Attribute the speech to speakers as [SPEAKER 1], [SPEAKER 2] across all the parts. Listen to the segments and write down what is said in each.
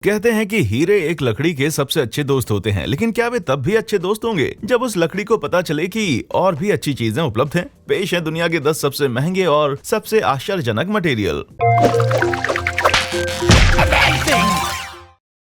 [SPEAKER 1] कहते हैं कि हीरे एक लकड़ी के सबसे अच्छे दोस्त होते हैं, लेकिन क्या वे तब भी अच्छे दोस्त होंगे जब उस लकड़ी को पता चले कि और भी अच्छी चीजें उपलब्ध हैं? पेश है दुनिया के 10 सबसे महंगे और सबसे आश्चर्यजनक मटेरियल।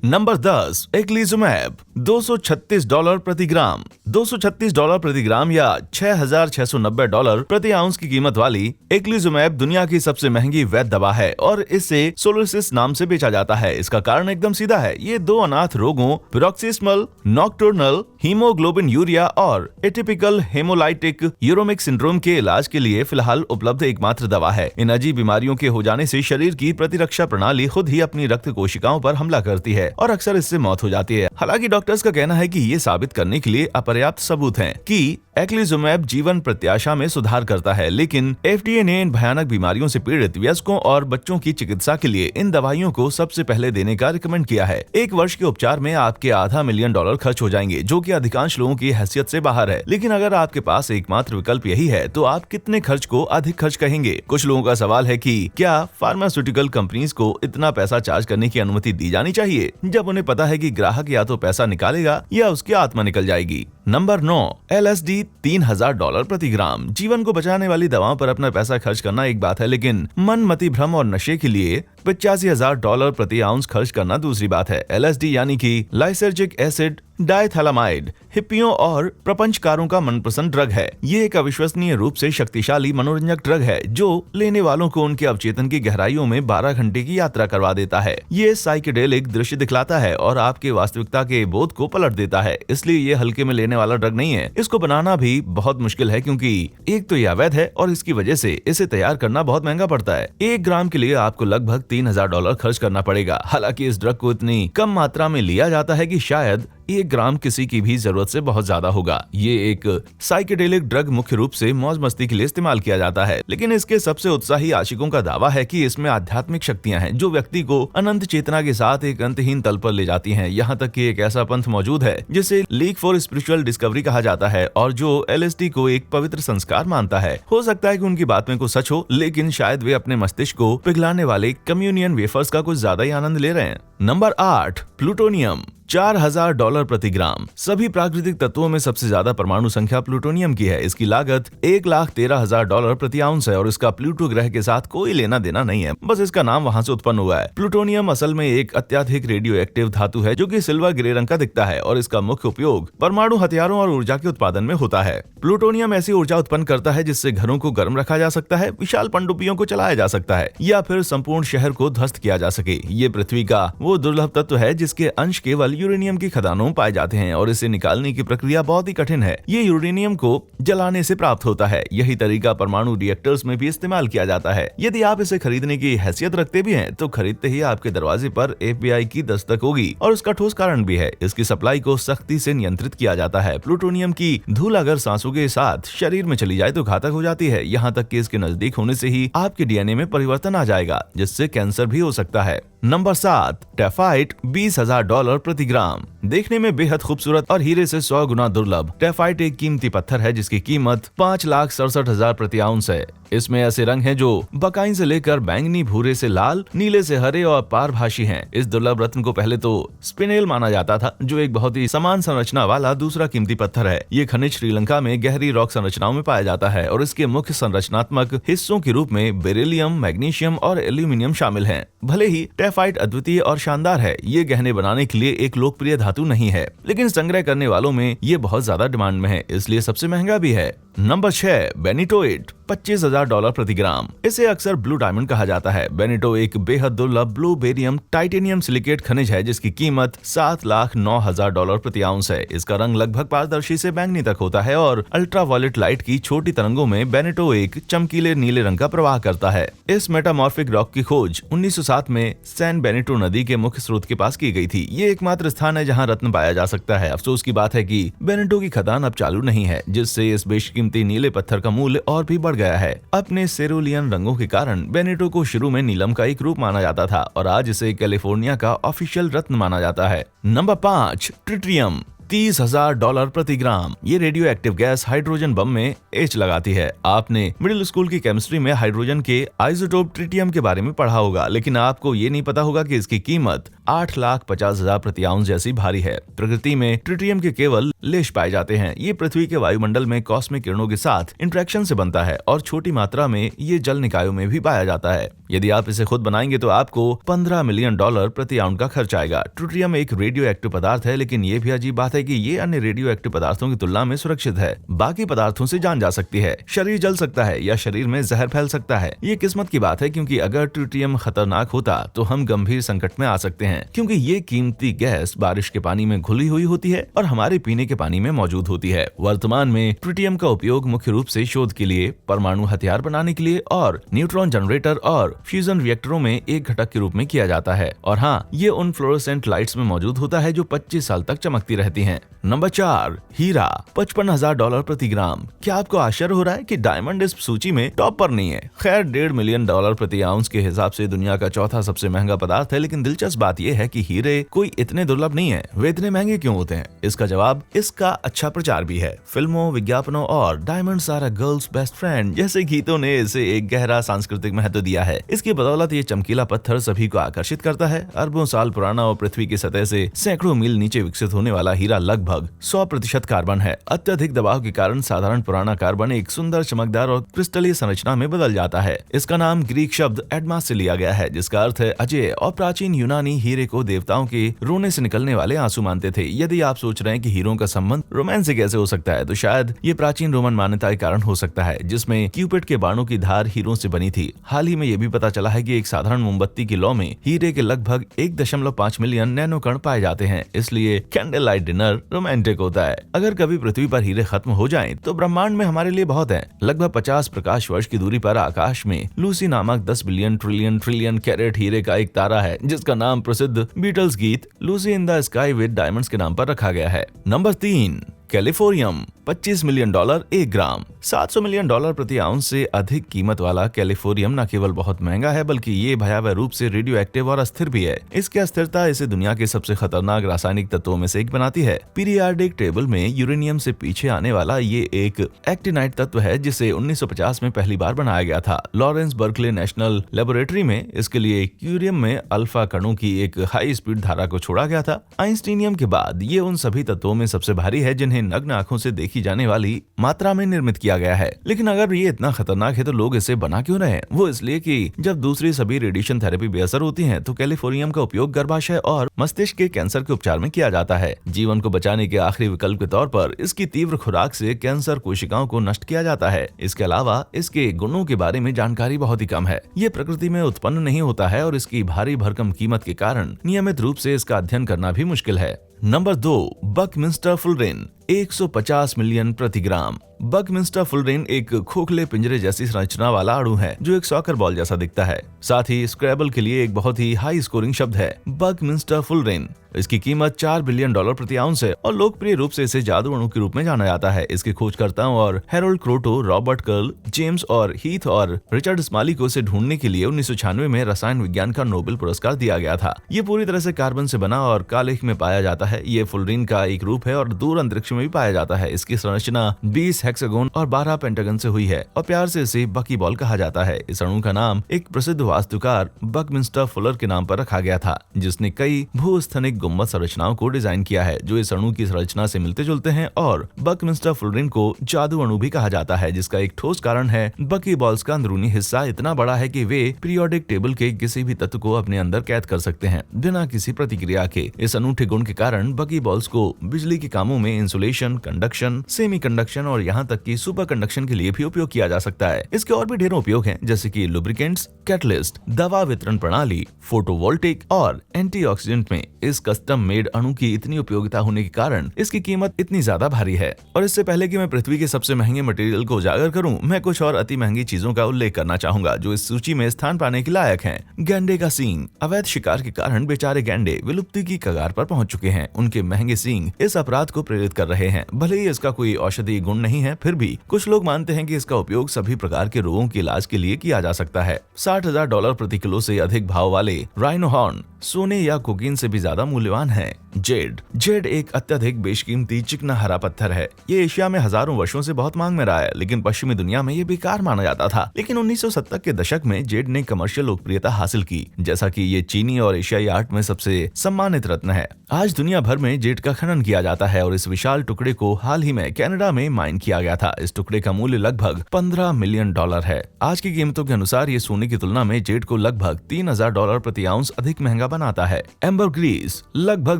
[SPEAKER 1] नंबर 10, एक्लिजुमैब, $236 प्रति ग्राम। $236 प्रति ग्राम या $6,690 प्रति आउंस की कीमत वाली एक्लिजुमैब दुनिया की सबसे महंगी वैध दवा है और इसे सोलोसिस नाम से बेचा जाता है। इसका कारण एकदम सीधा है, ये 2 अनाथ रोगों पैरोक्सिस्मल नॉकटर्नल हीमोग्लोबिन यूरिया और एटिपिकल हेमोलाइटिक यूरोमिक सिंड्रोम के इलाज के लिए फिलहाल उपलब्ध एकमात्र दवा है। इन अजीब बीमारियों के हो जाने से शरीर की प्रतिरक्षा प्रणाली खुद ही अपनी रक्त कोशिकाओं पर हमला करती है और अक्सर इससे मौत हो जाती है। हालांकि डॉक्टर्स का कहना है कि ये साबित करने के लिए अपर्याप्त सबूत हैं कि एक्लिजुमैब जीवन प्रत्याशा में सुधार करता है, लेकिन FDA ने इन भयानक बीमारियों से पीड़ित वयस्कों और बच्चों की चिकित्सा के लिए इन दवाइयों को सबसे पहले देने का रिकमेंड किया है। 1 वर्ष के उपचार में आपके $500 मिलियन खर्च हो जाएंगे, जो कि अधिकांश लोगों की हैसियत से बाहर है। लेकिन अगर आपके पास एकमात्र विकल्प यही है तो आप कितने खर्च को अधिक खर्च कहेंगे? कुछ लोगों का सवाल है कि क्या फार्मास्यूटिकल कंपनीज को इतना पैसा चार्ज करने की अनुमति दी जानी चाहिए, जब उन्हें पता है कि ग्राहक या तो पैसा निकालेगा या उसकी आत्मा निकल जाएगी। नंबर 9, LSD, $3,000 प्रति ग्राम। जीवन को बचाने वाली दवाओं पर अपना पैसा खर्च करना एक बात है, लेकिन मन मति भ्रम और नशे के लिए $85,000 प्रति आउंस खर्च करना दूसरी बात है। LSD यानी कि लाइसर्जिक एसिड डाइथैलामाइड हिप्पियों और प्रपंचकारों का मनपसंद ड्रग है। ये एक अविश्वसनीय रूप से शक्तिशाली मनोरंजक ड्रग है जो लेने वालों को उनके अवचेतन की गहराइयों में 12 घंटे की यात्रा करवा देता है। ये साइकेडेलिक दृश्य दिखलाता है और आपके वास्तविकता के बोध को पलट देता है। इसलिए ये हल्के में लेने वाला ड्रग नहीं है। इसको बनाना भी बहुत मुश्किल है, क्योंकि एक तो यह अवैध है और इसकी वजह से इसे तैयार करना बहुत महंगा पड़ता है। 1 ग्राम के लिए आपको लगभग $3,000 खर्च करना पड़ेगा। हालांकि इस ड्रग को इतनी कम मात्रा में लिया जाता है कि शायद 1 ग्राम किसी की भी जरूरत से बहुत ज्यादा होगा। ये एक साइकेडेलिक ड्रग मुख्य रूप से मौज मस्ती के लिए इस्तेमाल किया जाता है, लेकिन इसके सबसे उत्साही आशिकों का दावा है कि इसमें आध्यात्मिक शक्तियां हैं जो व्यक्ति को अनंत चेतना के साथ एक अंतहीन तल पर ले जाती हैं। यहाँ तक कि एक ऐसा पंथ मौजूद है जिसे लीग फॉर स्पिरिचुअल डिस्कवरी कहा जाता है और जो LSD को एक पवित्र संस्कार मानता है। हो सकता है कि उनकी बात में कुछ सच हो, लेकिन शायद वे अपने मस्तिष्क को पिघलाने वाले कम्युनियन वेफर्स का कुछ ज्यादा ही आनंद ले रहे हैं। नंबर 8, प्लूटोनियम, $4,000 प्रति ग्राम। सभी प्राकृतिक तत्वों में सबसे ज्यादा परमाणु संख्या प्लूटोनियम की है। इसकी लागत $1,13,000 प्रति आउंस है और इसका प्लूटो ग्रह के साथ कोई लेना देना नहीं है, बस इसका नाम वहां से उत्पन्न हुआ है। प्लूटोनियम असल में एक अत्यधिक रेडियो एक्टिव धातु है जो कि सिल्वर ग्रे रंग का दिखता है और इसका मुख्य उपयोग परमाणु हथियारों और ऊर्जा के उत्पादन में होता है। प्लूटोनियम ऐसी ऊर्जा उत्पन्न करता है जिससे घरों को गर्म रखा जा सकता है, विशाल पनडुब्बियों को चलाया जा सकता है या फिर संपूर्ण शहर को ध्वस्त किया जा सके। ये पृथ्वी का वो दुर्लभ तत्व है जिसके अंश केवल यूरेनियम की खदानों में पाए जाते हैं और इसे निकालने की प्रक्रिया बहुत ही कठिन है। ये यूरेनियम को जलाने से प्राप्त होता है। यही तरीका परमाणु रिएक्टर्स में भी इस्तेमाल किया जाता है। यदि आप इसे खरीदने की हैसियत रखते भी हैं तो खरीदते ही आपके दरवाजे पर FBI की दस्तक होगी और उसका ठोस कारण भी है। इसकी सप्लाई को सख्ती से नियंत्रित किया जाता है। प्लूटोनियम की धूल अगर सांसों के साथ शरीर में चली जाए तो घातक हो जाती है, यहाँ तक कि इसके नजदीक होने से ही आपके DNA में परिवर्तन आ जाएगा जिससे कैंसर भी हो सकता है। नंबर 7, टेफाइट, $20,000 प्रति ग्राम। देखने में बेहद खूबसूरत और हीरे से 100 गुना दुर्लभ, टेफाइट एक कीमती पत्थर है जिसकी कीमत $5,67,000 प्रति आउंस है। इसमें ऐसे रंग हैं जो बकाइन से लेकर बैंगनी, भूरे से लाल, नीले से हरे और पारभासी हैं। इस दुर्लभ रत्न को पहले तो स्पिनेल माना जाता था, जो एक बहुत ही समान संरचना वाला दूसरा कीमती पत्थर है। ये खनिज श्रीलंका में गहरी रॉक संरचनाओं में पाया जाता है और इसके मुख्य संरचनात्मक हिस्सों के रूप में बेरिलियम, मैग्नीशियम और एल्यूमिनियम शामिल हैं। भले ही टेफाइट अद्वितीय और शानदार है, ये गहने बनाने के लिए एक लोकप्रिय धातु नहीं है, लेकिन संग्रह करने वालों में ये बहुत ज्यादा डिमांड में है, इसलिए सबसे महंगा भी है। नंबर 6, बेनिटोइट, $25,000 प्रति ग्राम। इसे अक्सर ब्लू डायमंड कहा जाता है। बेनिटो एक बेहद दुर्लभ ब्लू बेरियम टाइटेनियम सिलिकेट खनिज है जिसकी कीमत $7,09,000 प्रति आउंस है। इसका रंग लगभग पारदर्शी से बैंगनी तक होता है और अल्ट्रावायलेट लाइट की छोटी तरंगों में बेनिटो एक चमकीले नीले रंग का प्रवाह करता है। इस मेटामॉर्फिक रॉक की खोज 1907 में सैन बेनिटो नदी के मुख्य स्रोत के पास की गई थी। ये एकमात्र स्थान है जहाँ रत्न पाया जा सकता है। अफसोस की बात है कि बेनिटो की खदान अब चालू नहीं है, जिससे इस बेशकीमती नीले पत्थर का मूल्य और भी बढ़ गया है। अपने सेरुलियन रंगों के कारण बेनिटो को शुरू में नीलम का एक रूप माना जाता था और आज इसे कैलिफोर्निया का ऑफिशियल रत्न माना जाता है। नंबर 5, ट्रिटियम, $30,000 प्रति ग्राम। ये radio active gas hydrogen bomb में एच लगाती है। आपने मिडिल स्कूल की केमिस्ट्री में हाइड्रोजन के आइसोटोप ट्रिटियम के बारे में पढ़ा होगा, लेकिन आपको ये नहीं पता होगा कि इसकी कीमत 8,50,000 प्रति आउंस जैसी भारी है। प्रकृति में ट्रिटियम के केवल लेश पाए जाते हैं। ये पृथ्वी के वायुमंडल में कॉस्मिक किरणों के साथ इंटरेक्शन से बनता है और छोटी मात्रा में ये जल निकायों में भी पाया जाता है। यदि आप इसे खुद बनाएंगे तो आपको $15 मिलियन प्रति आउंस का खर्च आएगा। ट्रिटियम एक रेडियो एक्टिव पदार्थ है, लेकिन ये भी अजीब बात है कि ये अन्य रेडियो एक्टिव पदार्थों की तुलना में सुरक्षित है। बाकी पदार्थों से जान जा सकती है, शरीर जल सकता है या शरीर में जहर फैल सकता है। ये किस्मत की बात है, क्योंकि अगर ट्रिटियम खतरनाक होता तो हम गंभीर संकट में आ सकते हैं, क्योंकि ये कीमती गैस बारिश के पानी में घुली हुई होती है और हमारे पीने के पानी में मौजूद होती है। वर्तमान में ट्रिटियम का उपयोग मुख्य रूप से शोध के लिए, परमाणु हथियार बनाने के लिए और न्यूट्रॉन जनरेटर और फ्यूजन रिएक्टरों में एक घटक के रूप में किया जाता है। और हाँ, ये उन फ्लोरोसेंट लाइट्स में मौजूद होता है जो 25 साल तक चमकती रहती हैं। नंबर 4, हीरा, $55,000 प्रति ग्राम। क्या आपको आश्चर्य हो रहा है कि डायमंड इस सूची में टॉप पर नहीं है? खैर, $1.5 मिलियन प्रति आउंस के हिसाब से दुनिया का चौथा सबसे महंगा पदार्थ है, लेकिन दिलचस्प बात यह है कि हीरे कोई इतने दुर्लभ नहीं है। वे इतने महंगे क्यों होते हैं? इसका जवाब इसका अच्छा प्रचार भी है। फिल्मों, विज्ञापनों और diamonds are a girl's best friend जैसे गीतों ने इसे एक गहरा सांस्कृतिक महत्व दिया है। इसकी बदौलत ये चमकीला पत्थर सभी को आकर्षित करता है। अरबों साल पुराना और पृथ्वी की सतह से सैकड़ों मील नीचे विकसित होने वाला हीरा लगभग 100% कार्बन है। अत्यधिक दबाव के कारण साधारण पुराना कार्बन एक सुंदर, चमकदार और क्रिस्टलीय संरचना में बदल जाता है। इसका नाम ग्रीक शब्द एडमास से लिया गया है, जिसका अर्थ है अजय, और प्राचीन यूनानी हीरे को देवताओं के रोने से निकलने वाले आंसू मानते थे। यदि आप सोच रहे हैं कि हीरों का संबंध रोमांस से कैसे हो सकता है, तो शायद ये प्राचीन रोमन मान्यता के कारण हो सकता है, जिसमें क्यूपिड के बाणों की धार हीरों से बनी थी। हाल ही में यह भी पता चला है कि एक साधारण मोमबत्ती की लौ में हीरे के लगभग 1.5 मिलियन नैनो कण पाए जाते हैं। इसलिए कैंडल लाइट डिनर रोमांटिक होता है। अगर कभी पृथ्वी पर हीरे खत्म हो जाएं, तो ब्रह्मांड में हमारे लिए बहुत है। लगभग 50 प्रकाश वर्ष की दूरी पर आकाश में लूसी नामक 10 बिलियन ट्रिलियन कैरेट हीरे का एक तारा है, जिसका नाम प्रसिद्ध बीटल्स गीत Lucy in the sky with diamonds के नाम पर रखा गया है। नंबर 3, कैलिफोरियम, $25 मिलियन 1 ग्राम। $700 मिलियन प्रति आउंस से अधिक कीमत वाला कैलिफोरियम न केवल बहुत महंगा है, बल्कि ये भयावह रूप से रेडियो एक्टिव और अस्थिर भी है। इसकी अस्थिरता इसे दुनिया के सबसे खतरनाक रासायनिक तत्वों में से एक बनाती है। पीरियाडिक टेबल में यूरेनियम से पीछे आने वाला ये एक एक्टिनाइट तत्व है, जिसे 1950 में पहली बार बनाया गया था। लॉरेंस बर्कले नेशनल लेबोरेटरी में इसके लिए क्यूरियम में अल्फा कणों की एक हाई स्पीड धारा को छोड़ा गया था। आइंस्टीनियम के बाद ये उन सभी तत्वों में सबसे भारी है जिन्हें नग्न आंखों से देखी जाने वाली मात्रा में निर्मित किया गया है। लेकिन अगर ये इतना खतरनाक है तो लोग इसे बना क्यों रहे हैं? वो इसलिए कि जब दूसरी सभी रेडिएशन थेरेपी बेअसर होती हैं, तो कैलिफोरियम का उपयोग गर्भाशय और मस्तिष्क के कैंसर के उपचार में किया जाता है। जीवन को बचाने के आखिरी विकल्प के तौर पर इसकी तीव्र खुराक से कैंसर कोशिकाओं को नष्ट किया जाता है। इसके अलावा इसके गुणों के बारे में जानकारी बहुत ही कम है। ये प्रकृति में उत्पन्न नहीं होता है और इसकी भारी भरकम कीमत के कारण नियमित रूप से इसका अध्ययन करना भी मुश्किल है। नंबर 2, बकमिंस्टर फुलरेन, 150 मिलियन प्रति ग्राम। बकमिंस्टर फुलरेन एक खोखले पिंजरे जैसी संरचना वाला अणु है, जो एक सॉकर बॉल जैसा दिखता है। साथ ही स्क्रैबल के लिए एक बहुत ही हाई स्कोरिंग शब्द है, बकमिंस्टर फुलरेन। इसकी कीमत $4 बिलियन प्रति आउंस है और लोकप्रिय रूप से इसे जादू अणु के रूप में जाना जाता है। इसके खोजकर्ताओं और हैरोल्ड क्रोटो, रॉबर्ट कर्ल, जेम्स और हीथ और रिचर्ड स्माली को इसे ढूंढने के लिए 1996 में रसायन विज्ञान का नोबेल पुरस्कार दिया गया था। ये पूरी तरह से कार्बन से बना और कालिख में पाया जाता है। ये फुलरेन का एक रूप है और दूर अंतरिक्ष में भी पाया जाता है। इसकी संरचना 20 हेक्सागोन और 12 पेंटागन से हुई है और प्यार से इसे बकी बॉल कहा जाता है। इस अणु का नाम एक प्रसिद्ध वास्तुकार बकमिंस्टर फुलर के नाम पर रखा गया था, जिसने कई भूस्थनिक गुम्बद संरचनाओं को डिजाइन किया है जो इस अणु की संरचना से मिलते जुलते हैं। और बकमिंस्टर फुलरेन को जादू अणु भी कहा जाता है, जिसका एक ठोस कारण है बकी बॉल्स का अंदरूनी हिस्सा इतना बड़ा है कि वे पीरियोडिक टेबल के किसी भी तत्व को अपने अंदर कैद कर सकते हैं बिना किसी प्रतिक्रिया के। इस अनूठे गुण के कारण बकी बॉल्स को बिजली के कामों में इंसुलेशन, कंडक्शन, सेमी कंडक्शन और यहाँ तक कि सुपर कंडक्शन के लिए भी उपयोग किया जा सकता है। इसके और भी ढेरों उपयोग हैं, जैसे कि लुब्रिकेंट्स, कैटलिस्ट, दवा वितरण प्रणाली, फोटोवोल्टिक और एंटीऑक्सीडेंट में इस कस्टम मेड अणु की इतनी उपयोगिता होने के कारण इसकी कीमत इतनी ज्यादा भारी है। और इससे पहले कि मैं पृथ्वी के सबसे महंगे मटेरियल को उजागर करूं, मैं कुछ और अति महंगी चीजों का उल्लेख करना चाहूंगा जो इस सूची में स्थान पाने के लायक हैं। गैंडे का सींग। अवैध शिकार के कारण बेचारे गैंडे विलुप्ति की कगार पर पहुंच चुके हैं। उनके महंगे सींग इस अपराध को प्रेरित कर रहे रहे हैं। भले ही इसका कोई औषधीय गुण नहीं है, फिर भी कुछ लोग मानते हैं कि इसका उपयोग सभी प्रकार के रोगों के इलाज के लिए किया जा सकता है। $60,000 प्रति किलो से अधिक भाव वाले राइनो हॉर्न सोने या कोकीन से भी ज्यादा मूल्यवान है। जेड एक अत्यधिक बेशकीमती चिकना हरा पत्थर है। ये एशिया में हजारों वर्षों से बहुत मांग में रहा है, लेकिन पश्चिमी दुनिया में ये बेकार माना जाता था। लेकिन 1970 के दशक में जेड ने कमर्शियल लोकप्रियता हासिल की, जैसा कि ये चीनी और एशियाई आर्ट में सबसे सम्मानित रत्न है। आज दुनिया भर में जेड का खनन किया जाता है और इस विशाल टुकड़े को हाल ही में कनाडा में माइन किया गया था। इस टुकड़े का मूल्य लगभग $15 मिलियन है। आज की कीमतों के अनुसार ये सोने की तुलना में जेड को लगभग $3,000 प्रति आउंस अधिक महंगा बनाता है। एम्बरग्रीस लगभग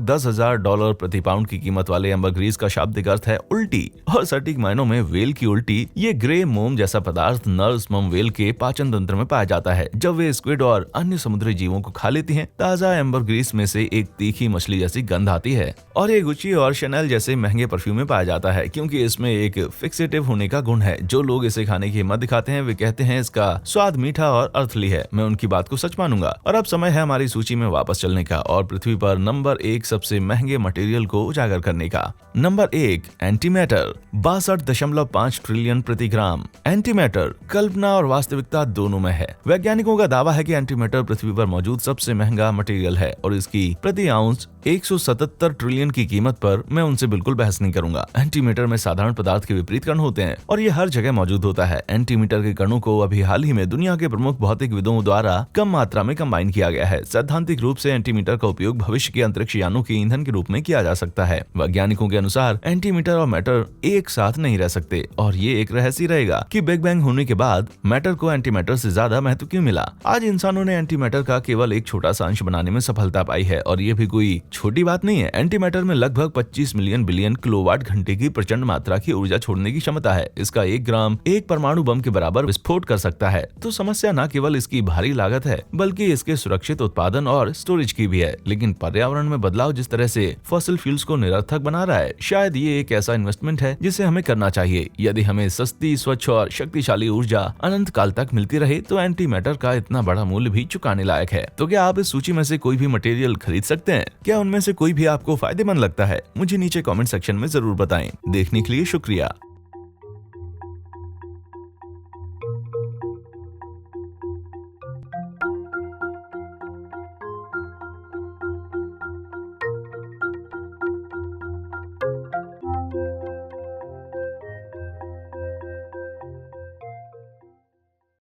[SPEAKER 1] $10,000 प्रति पाउंड की कीमत वाले एम्बरग्रीस का शाब्दिक अर्थ है उल्टी, और सटीक मायनों में वेल की उल्टी। ये ग्रे मोम जैसा पदार्थ नर स्पर्म वेल के पाचन तंत्र में पाया जाता है। जब वे स्क्विड और अन्य समुद्री जीवों को खा लेती हैं, ताजा एम्बरग्रीस में से एक तीखी मछली जैसी गंध आती है। और ये गुची और शैनेल जैसे महंगे परफ्यूम में पाया जाता है, क्योंकि इसमें एक फिक्सेटिव होने का गुण है। जो लोग इसे खाने की हिम्मत दिखाते हैं वे कहते हैं इसका स्वाद मीठा और अर्थली है। मैं उनकी बात को सच मानूंगा। और अब समय है हमारी सूची में वापस चलने का और पृथ्वी पर नंबर 1 सबसे महंगे मटेरियल को उजागर करने का। नंबर 1 एंटीमैटर 62.5 ट्रिलियन प्रति ग्राम। एंटीमैटर कल्पना और वास्तविकता दोनों में है। वैज्ञानिकों का दावा है कि एंटीमैटर पृथ्वी पर मौजूद सबसे महंगा मटेरियल है और इसकी प्रति आउंस 177 ट्रिलियन की कीमत पर मैं उनसे बिल्कुल बहस नहीं करूंगा। एंटीमीटर में साधारण पदार्थ के विपरीत कण होते हैं और ये हर जगह मौजूद होता है। एंटीमीटर के कणों को अभी हाल ही में दुनिया के प्रमुख भौतिकविदों द्वारा कम मात्रा में कंबाइन किया गया है। सैद्धांतिक रूप से एंटीमीटर का उपयोग भविष्य के अंतरिक्ष यानों के ईंधन के रूप में किया जा सकता है। वैज्ञानिकों के अनुसार एंटीमीटर और मैटर एक साथ नहीं रह सकते और ये एक रहस्य रहेगा कि बिग बैंग होने के बाद मैटर को एंटीमैटर से ज्यादा महत्व क्यों मिला। आज इंसानों ने एंटीमैटर का केवल एक छोटा सा अंश बनाने में सफलता पाई है और ये भी कोई छोटी बात नहीं है। एंटीमैटर में लगभग 25 मिलियन बिलियन किलोवाट घंटे की प्रचंड मात्रा की ऊर्जा छोड़ने की क्षमता है। इसका 1 ग्राम एक परमाणु बम के बराबर विस्फोट कर सकता है। तो समस्या न केवल इसकी भारी लागत है, बल्कि इसके सुरक्षित उत्पादन और स्टोरेज की भी है। लेकिन पर्यावरण में बदलाव जिस तरह से फॉसिल फ्यूल्स को निरर्थक बना रहा है, शायद ये एक ऐसा इन्वेस्टमेंट है जिसे हमें करना चाहिए। यदि हमें सस्ती, स्वच्छ और शक्तिशाली ऊर्जा अनंत काल तक मिलती रहे तो एंटीमैटर का इतना बड़ा मूल्य भी चुकाने लायक है। तो क्या आप इस सूची में से कोई भी मटेरियल खरीद सकते हैं? क्या उनमें से कोई भी आपको फायदेमंद लगता है? मुझे नीचे कमेंट सेक्शन में जरूर बताएं। देखने के लिए शुक्रिया।